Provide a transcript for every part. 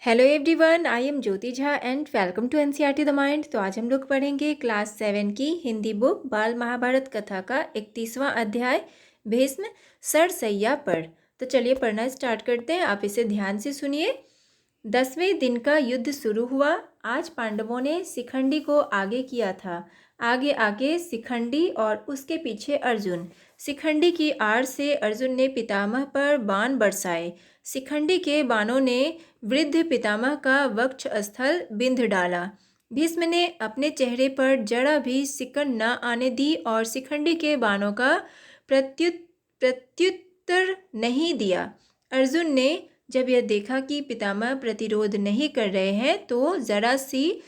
Hello everyone, I am Jyoti Jha and welcome to NCERT the mind. तो आज हम लोग पढ़ेंगे क्लास 7 की हिंदी बुक बाल महाभारत कथा का 31वां अध्याय भीष्म सरसैया पर। तो चलिए पढ़ना स्टार्ट करते हैं। आप इसे ध्यान से सुनिए। 10वें दिन का युद्ध शुरू हुआ। आज पांडवों ने शिखंडी को आगे किया था। आगे आगे शिखंडी और उसके पीछे अर्जुन। शिखंडी की आड़ से अर्जुन ने पितामह पर बाण बरसाए। शिखंडी के बाणों ने वृद्ध पितामह का वक्ष स्थल बिंध डाला। भीष्म ने अपने चेहरे पर जरा भी सिकन न आने दी और शिखंडी के बाणों का प्रत्युत्तर नहीं दिया। अर्जुन ने जब यह देखा कि पितामह प्रतिरोध नहीं कर रहे हैं तो जरा सी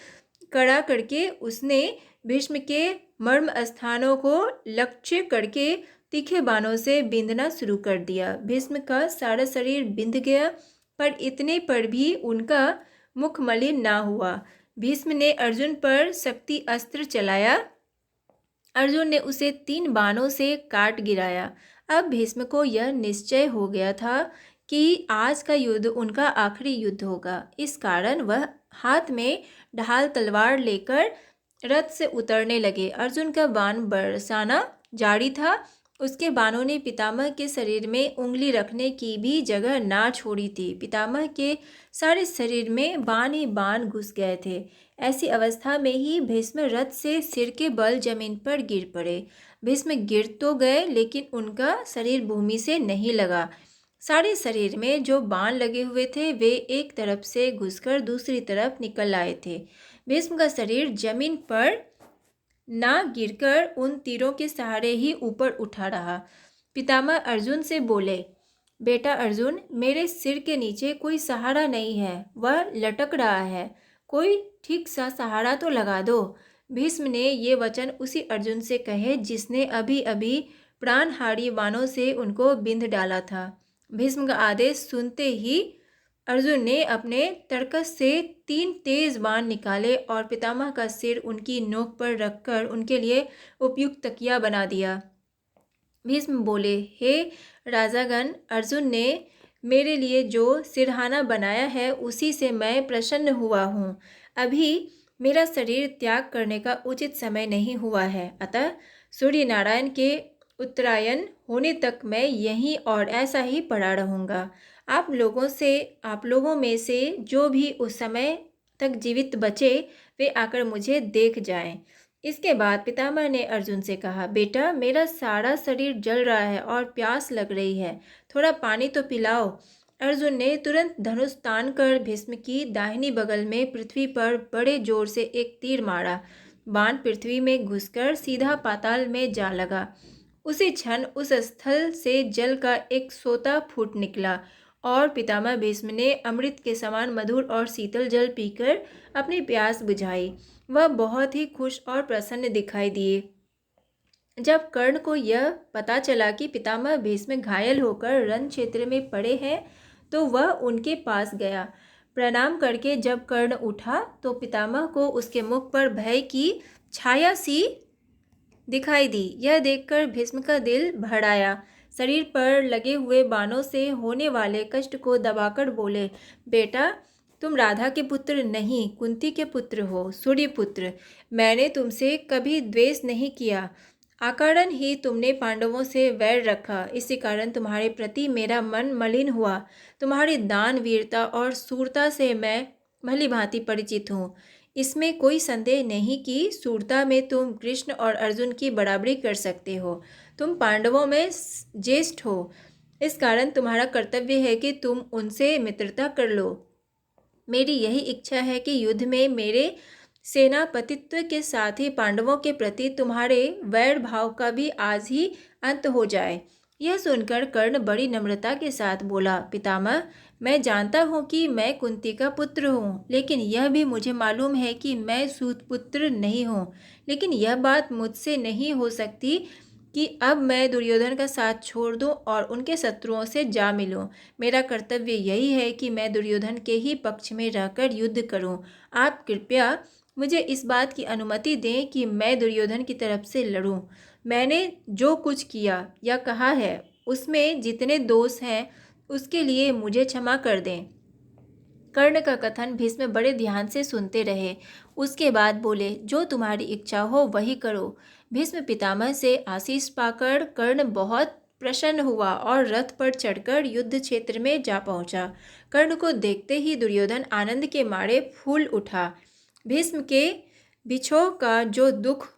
कड़ा करके उसने भीष्म के मर्म स्थानों को लक्ष्य करके तीखे बाणों से बिंदना शुरू कर दिया। भीष्म का सारा शरीर बिंद गया, पर इतने पर भी उनका मुख मलिन ना हुआ। भीष्म ने अर्जुन पर शक्ति अस्त्र चलाया। अर्जुन ने उसे 3 बाणों से काट गिराया। अब भीष्म को यह निश्चय हो गया था कि आज का युद्ध उनका आखिरी युद्ध होगा। इस कारण वह हाथ में ढाल तलवार लेकर रथ से उतरने लगे। अर्जुन का बाण बरसाना जारी था। उसके बाणों ने पितामह के शरीर में उंगली रखने की भी जगह ना छोड़ी थी। पितामह के सारे शरीर में बाण ही बाण घुस गए थे। ऐसी अवस्था में ही भीष्म रथ से सिर के बल जमीन पर गिर पड़े। भीष्म गिर तो गए, लेकिन उनका शरीर भूमि से नहीं लगा। सारे शरीर में जो बाण लगे हुए थे वे एक तरफ से घुसकर दूसरी तरफ निकल आए थे। भीष्म का शरीर जमीन पर ना गिरकर उन तीरों के सहारे ही ऊपर उठा रहा। पितामह अर्जुन से बोले, बेटा अर्जुन, मेरे सिर के नीचे कोई सहारा नहीं है, वह लटक रहा है। कोई ठीक सा सहारा तो लगा दो। भीष्म ने ये वचन उसी अर्जुन से कहे जिसने अभी अभी प्राणहारी बाणों से उनको बिंध डाला था। भीष्म का आदेश सुनते ही अर्जुन ने अपने तरकस से 3 तेज बाण निकाले और पितामह का सिर उनकी नोक पर रखकर उनके लिए उपयुक्त तकिया बना दिया। भीष्म बोले, हे राजागण, अर्जुन ने मेरे लिए जो सिरहाना बनाया है उसी से मैं प्रसन्न हुआ हूँ। अभी मेरा शरीर त्याग करने का उचित समय नहीं हुआ है, अतः सूर्य नारायण के उत्तरायण होने तक मैं यहीं और ऐसा ही पड़ा रहूँगा। आप लोगों में से जो भी उस समय तक जीवित बचे वे आकर मुझे देख जाएं। इसके बाद पितामह ने अर्जुन से कहा, बेटा मेरा सारा शरीर जल रहा है और प्यास लग रही है, थोड़ा पानी तो पिलाओ। अर्जुन ने तुरंत धनुष तान कर भीष्म की दाहिनी बगल में पृथ्वी पर बड़े जोर से एक तीर मारा। बाण पृथ्वी में घुसकर सीधा पाताल में जा लगा। उसी क्षण उस स्थल से जल का एक सोता फूट निकला और पितामह भीष्म ने अमृत के समान मधुर और शीतल जल पीकर अपनी प्यास बुझाई। वह बहुत ही खुश और प्रसन्न दिखाई दिए। जब कर्ण को यह पता चला कि पितामह भीष्म घायल होकर रण क्षेत्र में पड़े हैं तो वह उनके पास गया। प्रणाम करके जब कर्ण उठा तो पितामह को उसके मुख पर भय की छाया सी दिखाई दी। यह देखकर भीष्म का दिल भर आया। शरीर पर लगे हुए बाणों से होने वाले कष्ट को दबाकर बोले, बेटा तुम राधा के पुत्र नहीं, कुंती के पुत्र हो, सूर्यपुत्र। मैंने तुमसे कभी द्वेष नहीं किया। अकारण ही तुमने पांडवों से वैर रखा, इसी कारण तुम्हारे प्रति मेरा मन मलिन हुआ। तुम्हारी दान वीरता और शूरता से मैं भली भांति परिचित हूँ। इसमें कोई संदेह नहीं कि शूरता में तुम कृष्ण और अर्जुन की बराबरी कर सकते हो। तुम पांडवों में ज्येष्ठ हो, इस कारण तुम्हारा कर्तव्य है कि तुम उनसे मित्रता कर लो। मेरी यही इच्छा है कि युद्ध में मेरे सेनापतित्व के साथ ही पांडवों के प्रति तुम्हारे वैर भाव का भी आज ही अंत हो जाए। यह सुनकर कर्ण बड़ी नम्रता के साथ बोला, पितामह मैं जानता हूँ कि मैं कुंती का पुत्र हूँ, लेकिन यह भी मुझे मालूम है कि मैं सूतपुत्र नहीं हूँ। लेकिन यह बात मुझसे नहीं हो सकती कि अब मैं दुर्योधन का साथ छोड़ दूं और उनके शत्रुओं से जा मिलूं। मेरा कर्तव्य यही है कि मैं दुर्योधन के ही पक्ष में रहकर युद्ध करूं। आप कृपया मुझे इस बात की अनुमति दें कि मैं दुर्योधन की तरफ से लड़ूं। मैंने जो कुछ किया या कहा है उसमें जितने दोष हैं उसके लिए मुझे क्षमा कर दें। कर्ण का कथन भीष्म बड़े ध्यान से सुनते रहे। उसके बाद बोले, जो तुम्हारी इच्छा हो वही करो। भीष्म पितामह से आशीष पाकर कर्ण बहुत प्रसन्न हुआ और रथ पर चढ़कर युद्ध क्षेत्र में जा पहुंचा। कर्ण को देखते ही दुर्योधन आनंद के मारे फूल उठा। भीष्म के बिछोह का जो दुख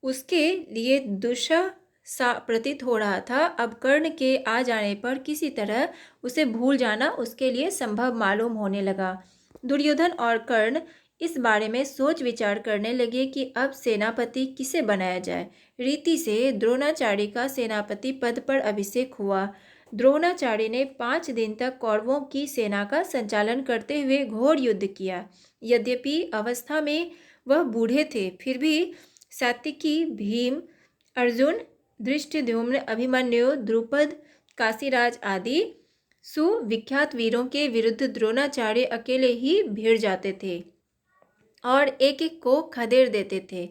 उसके लिए दुस्सह सा प्रतीत हो रहा था, अब कर्ण के आ जाने पर किसी तरह उसे भूल जाना उसके लिए संभव मालूम होने लगा। दुर्योधन और कर्ण इस बारे में सोच विचार करने लगे कि अब सेनापति किसे बनाया जाए। रीति से द्रोणाचार्य का सेनापति पद पर अभिषेक हुआ। द्रोणाचार्य ने 5 दिन तक कौरवों की सेना का संचालन करते हुए घोर युद्ध किया। यद्यपि अवस्था में वह बूढ़े थे, फिर भी सात्विकी, भीम, अर्जुन, धृष्टद्युम्न, अभिमन्यु, द्रुपद, काशीराज आदि सुविख्यात वीरों के विरुद्ध द्रोणाचार्य अकेले ही भिड़ जाते थे और एक एक को खदेड़ देते थे।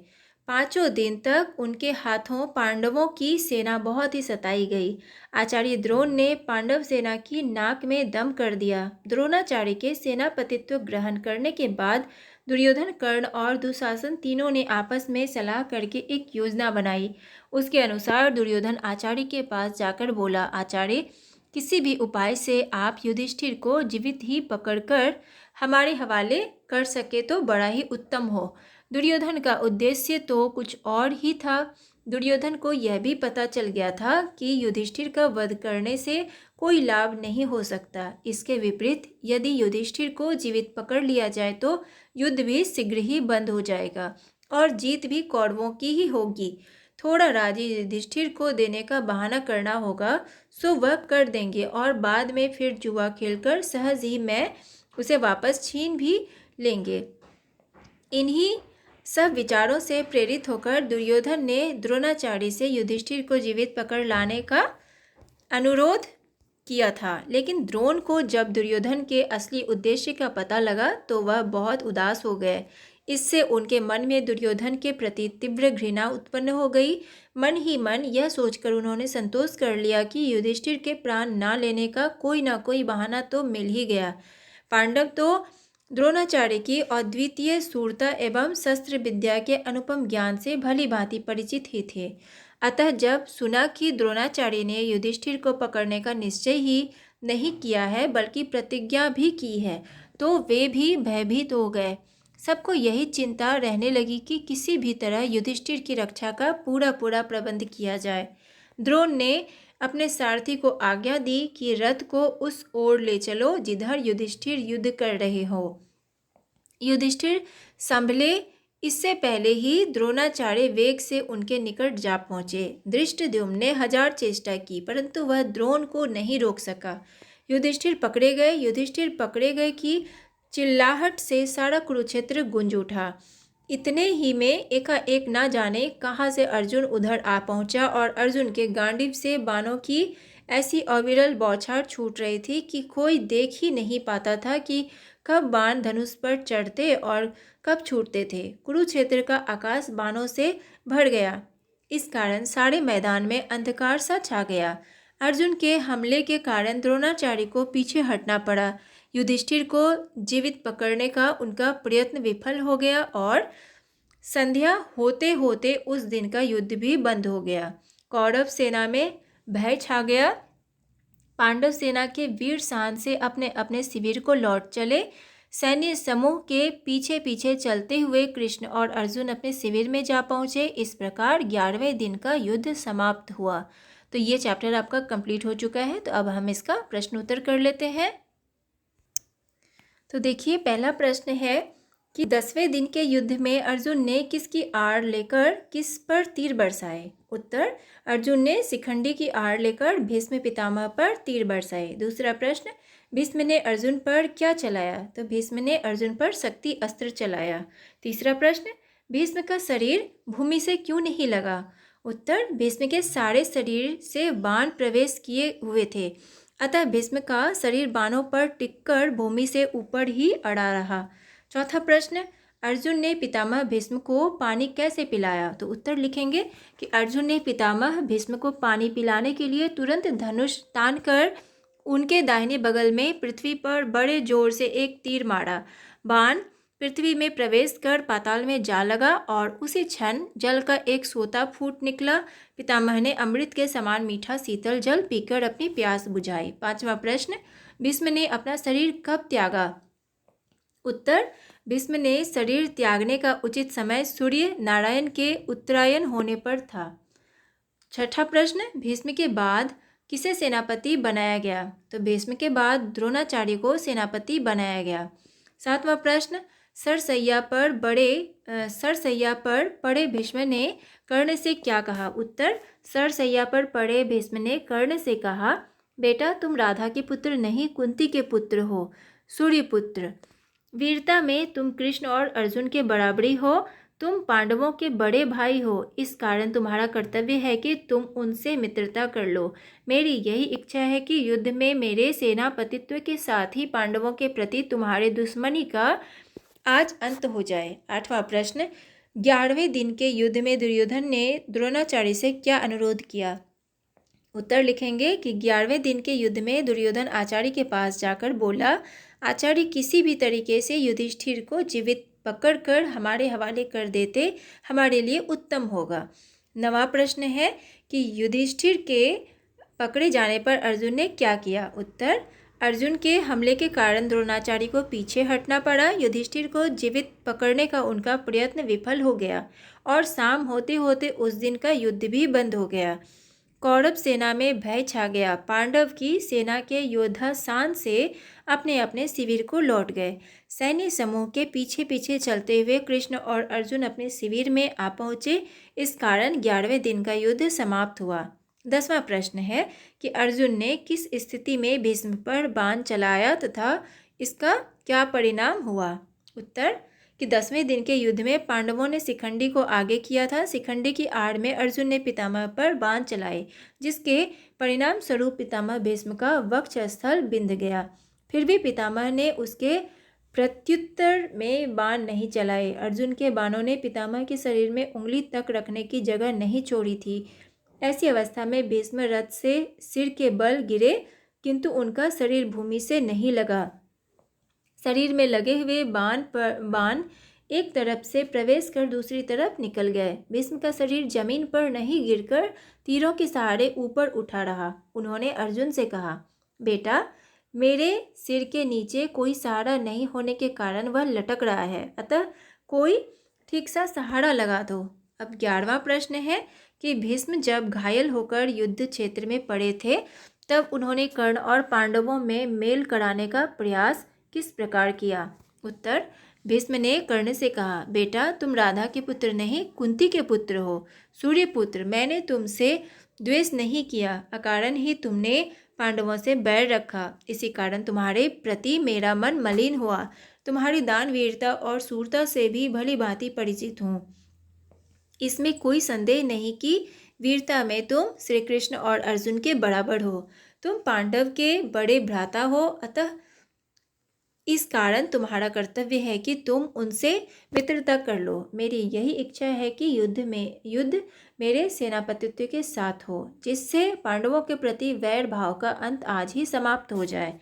5 दिन तक उनके हाथों पांडवों की सेना बहुत ही सताई गई। आचार्य द्रोण ने पांडव सेना की नाक में दम कर दिया। द्रोणाचार्य के सेनापतित्व ग्रहण करने के बाद दुर्योधन, कर्ण और दुशासन तीनों ने आपस में सलाह करके एक योजना बनाई। उसके अनुसार दुर्योधन आचार्य के पास जाकर बोला, आचार्य, किसी भी उपाय से आप युधिष्ठिर को जीवित ही पकड़कर हमारे हवाले कर सके तो बड़ा ही उत्तम हो। दुर्योधन का उद्देश्य तो कुछ और ही था। दुर्योधन को यह भी पता चल गया था कि युधिष्ठिर का वध करने से कोई लाभ नहीं हो सकता। इसके विपरीत यदि युधिष्ठिर को जीवित पकड़ लिया जाए तो युद्ध भी शीघ्र ही बंद हो जाएगा और जीत भी कौरवों की ही होगी। थोड़ा राज्य युधिष्ठिर को देने का बहाना करना होगा, सो वह कर देंगे और बाद में फिर जुआ खेलकर सहज ही मैं उसे वापस छीन भी लेंगे। इन्हीं सब विचारों से प्रेरित होकर दुर्योधन ने द्रोणाचार्य से युधिष्ठिर को जीवित पकड़ लाने का अनुरोध किया था। लेकिन द्रोण को जब दुर्योधन के असली उद्देश्य का पता लगा तो वह बहुत उदास हो गए। इससे उनके मन में दुर्योधन के प्रति तीव्र घृणा उत्पन्न हो गई। मन ही मन यह सोचकर उन्होंने संतोष कर लिया कि युधिष्ठिर के प्राण न लेने का कोई ना कोई बहाना तो मिल ही गया। पांडव तो द्रोणाचार्य की अद्वितीय शूरता एवं शस्त्र विद्या के अनुपम ज्ञान से भली भांति परिचित ही थे। अतः जब सुना कि द्रोणाचार्य ने युधिष्ठिर को पकड़ने का निश्चय ही नहीं किया है बल्कि प्रतिज्ञा भी की है, तो वे भी भयभीत हो गए। सबको यही चिंता रहने लगी कि किसी भी तरह युधिष्ठिर की रक्षा का पूरा प्रबंध किया जाए। द्रोण ने अपने सारथी को आज्ञा दी कि रथ को उस ओर ले चलो जिधर युधिष्ठिर युद्ध कर रहे हो। युधिष्ठिर संभले इससे पहले ही द्रोणाचार्य वेग से उनके निकट जा पहुंचे। धृष्टद्युम्न ने 1000 चेष्टा की परंतु वह द्रोण को नहीं रोक सका। युधिष्ठिर पकड़े गए कि चिल्लाहट से सारा कुरुक्षेत्र गूंज उठा। इतने ही में एकाएक ना जाने कहाँ से अर्जुन उधर आ पहुंचा और अर्जुन के गांडीव से बाणों की ऐसी अविरल बौछार छूट रही थी कि कोई देख ही नहीं पाता था कि कब बाण धनुष पर चढ़ते और कब छूटते थे। कुरुक्षेत्र का आकाश बाणों से भर गया। इस कारण सारे मैदान में अंधकार सा छा गया। अर्जुन के हमले के कारण द्रोणाचार्य को पीछे हटना पड़ा। युधिष्ठिर को जीवित पकड़ने का उनका प्रयत्न विफल हो गया और संध्या होते होते उस दिन का युद्ध भी बंद हो गया। कौरव सेना में भय छा गया। पांडव सेना के वीर सांड से अपने अपने शिविर को लौट चले। सैन्य समूह के पीछे पीछे चलते हुए कृष्ण और अर्जुन अपने शिविर में जा पहुंचे। इस प्रकार 11वें दिन का युद्ध समाप्त हुआ। तो ये चैप्टर आपका कंप्लीट हो चुका है। तो अब हम इसका प्रश्न उत्तर कर लेते हैं। तो देखिए, पहला प्रश्न है कि 10वें दिन के युद्ध में अर्जुन ने किसकी आड़ लेकर किस पर तीर बरसाए। उत्तर, अर्जुन ने शिखंडी की आड़ लेकर भीष्म पितामह पर तीर बरसाए। दूसरा प्रश्न, भीष्म ने अर्जुन पर क्या चलाया। तो भीष्म ने अर्जुन पर शक्ति अस्त्र चलाया। तीसरा प्रश्न, भीष्म का शरीर भूमि से क्यों नहीं लगा। उत्तर, भीष्म के सारे शरीर से बाण प्रवेश किए हुए थे, अतः भीष्म का शरीर बाणों पर टिककर भूमि से ऊपर ही अड़ा रहा। चौथा प्रश्न, अर्जुन ने पितामह भीष्म को पानी कैसे पिलाया। तो उत्तर लिखेंगे कि अर्जुन ने पितामह भीष्म को पानी पिलाने के लिए तुरंत धनुष तान कर उनके दाहिने बगल में पृथ्वी पर बड़े जोर से एक तीर मारा। बाण पृथ्वी में प्रवेश कर पाताल में जा लगा और उसी क्षण जल का एक सोता फूट निकला। पितामह ने अमृत के समान मीठा शीतल जल पीकर अपनी प्यास बुझाई। 5वां प्रश्न, भीष्म ने अपना शरीर कब त्यागा? उत्तर, भीष्म ने शरीर त्यागने का उचित समय सूर्य नारायण के उत्तरायण होने पर था। 6ठा प्रश्न, भीष्म के बाद किसे सेनापति बनाया गया? तो भीष्म के बाद द्रोणाचार्य को सेनापति बनाया गया। 7वां प्रश्न, सरसैया पर पड़े भीष्म ने कर्ण से क्या कहा? उत्तर, सरसैया पर पड़े भीष्म ने कर्ण से कहा, बेटा तुम राधा के पुत्र नहीं कुंती के पुत्र हो, सूर्यपुत्र। वीरता में तुम कृष्ण और अर्जुन के बराबरी हो, तुम पांडवों के बड़े भाई हो, इस कारण तुम्हारा कर्तव्य है कि तुम उनसे मित्रता कर लो। मेरी यही इच्छा है कि युद्ध में मेरे सेनापतित्व के साथ ही पांडवों के प्रति तुम्हारे दुश्मनी का आज अंत हो जाए। 8वां प्रश्न, 11वें दिन के युद्ध में दुर्योधन ने द्रोणाचार्य से क्या अनुरोध किया? उत्तर लिखेंगे कि 11वें दिन के युद्ध में दुर्योधन आचार्य के पास जाकर बोला, आचार्य किसी भी तरीके से युधिष्ठिर को जीवित पकड़कर हमारे हवाले कर देते हमारे लिए उत्तम होगा। 9वां प्रश्न है कि युधिष्ठिर के पकड़े जाने पर अर्जुन ने क्या किया? उत्तर, अर्जुन के हमले के कारण द्रोणाचार्य को पीछे हटना पड़ा। युधिष्ठिर को जीवित पकड़ने का उनका प्रयत्न विफल हो गया और शाम होते होते उस दिन का युद्ध भी बंद हो गया। कौरव सेना में भय छा गया। पांडव की सेना के योद्धा शान से अपने अपने शिविर को लौट गए। सैन्य समूह के पीछे पीछे चलते हुए कृष्ण और अर्जुन अपने शिविर में आ पहुँचे। इस कारण 11वें दिन का युद्ध समाप्त हुआ। 10वां प्रश्न है कि अर्जुन ने किस स्थिति में भीष्म पर बाण चलाया तथा इसका क्या परिणाम हुआ? उत्तर, कि 10वें दिन के युद्ध में पांडवों ने शिखंडी को आगे किया था। शिखंडी की आड़ में अर्जुन ने पितामह पर बाण चलाए, जिसके परिणाम स्वरूप पितामह भीष्म का वक्षस्थल बिंध गया। फिर भी पितामह ने उसके प्रत्युत्तर में बाण नहीं चलाए। अर्जुन के बाणों ने पितामह के शरीर में उंगली तक रखने की जगह नहीं छोड़ी थी। ऐसी अवस्था में भीष्म रथ से सिर के बल गिरे, किंतु उनका शरीर भूमि से नहीं लगा। शरीर में लगे हुए बाण एक तरफ से प्रवेश कर दूसरी तरफ निकल गए। भीष्म का शरीर जमीन पर नहीं गिरकर तीरों के सहारे ऊपर उठा रहा। उन्होंने अर्जुन से कहा, बेटा मेरे सिर के नीचे कोई सहारा नहीं होने के कारण वह लटक रहा है, अतः कोई ठीक सा सहारा लगा दो। अब 11वां प्रश्न है कि भीष्म जब घायल होकर युद्ध क्षेत्र में पड़े थे तब उन्होंने कर्ण और पांडवों में मेल कराने का प्रयास किस प्रकार किया? उत्तर, भीष्म ने कर्ण से कहा, बेटा तुम राधा के पुत्र नहीं कुंती के पुत्र हो, सूर्यपुत्र। मैंने तुमसे द्वेष नहीं किया, अकारण ही तुमने पांडवों से बैर रखा। इसी कारण तुम्हारे प्रति मेरा मन मलिन हुआ। तुम्हारी दान वीरता और शूरता से भी भली भांति परिचित हूँ। इसमें कोई संदेह नहीं कि वीरता में तुम श्री कृष्ण और अर्जुन के बराबर हो। तुम पांडव के बड़े भ्राता हो, अतः इस कारण तुम्हारा कर्तव्य है कि तुम उनसे मित्रता कर लो। मेरी यही इच्छा है कि युद्ध मेरे सेनापतित्व के साथ हो, जिससे पांडवों के प्रति वैर भाव का अंत आज ही समाप्त हो जाए।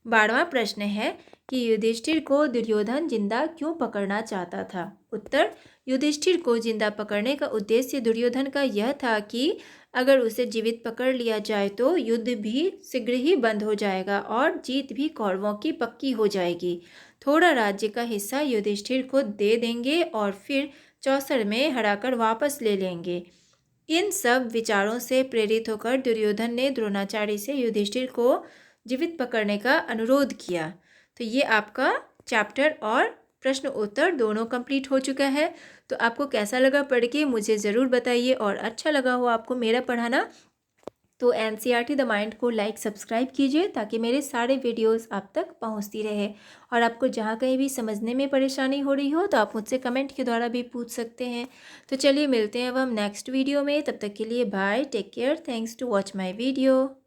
12वां प्रश्न है कि युधिष्ठिर को दुर्योधन जिंदा क्यों पकड़ना चाहता था? उत्तर, युधिष्ठिर को जिंदा पकड़ने का उद्देश्य दुर्योधन का यह था कि अगर उसे जीवित पकड़ लिया जाए तो युद्ध भी शीघ्र ही बंद हो जाएगा और जीत भी कौरवों की पक्की हो जाएगी। थोड़ा राज्य का हिस्सा युधिष्ठिर को दे देंगे और फिर चौसर में हराकर वापस ले लेंगे। इन सब विचारों से प्रेरित होकर दुर्योधन ने द्रोणाचार्य से युधिष्ठिर को जीवित पकड़ने का अनुरोध किया। तो ये आपका चैप्टर और प्रश्न उत्तर दोनों कंप्लीट हो चुका है। तो आपको कैसा लगा पढ़ के मुझे ज़रूर बताइए, और अच्छा लगा हो आपको मेरा पढ़ाना तो NCERT द माइंड को लाइक सब्सक्राइब कीजिए, ताकि मेरे सारे वीडियोस आप तक पहुंचती रहे। और आपको जहां कहीं भी समझने में परेशानी हो रही हो तो आप मुझसे कमेंट के द्वारा भी पूछ सकते हैं। तो चलिए मिलते हैं अब हम नेक्स्ट वीडियो में। तब तक के लिए bye, take care, thanks to watch my video.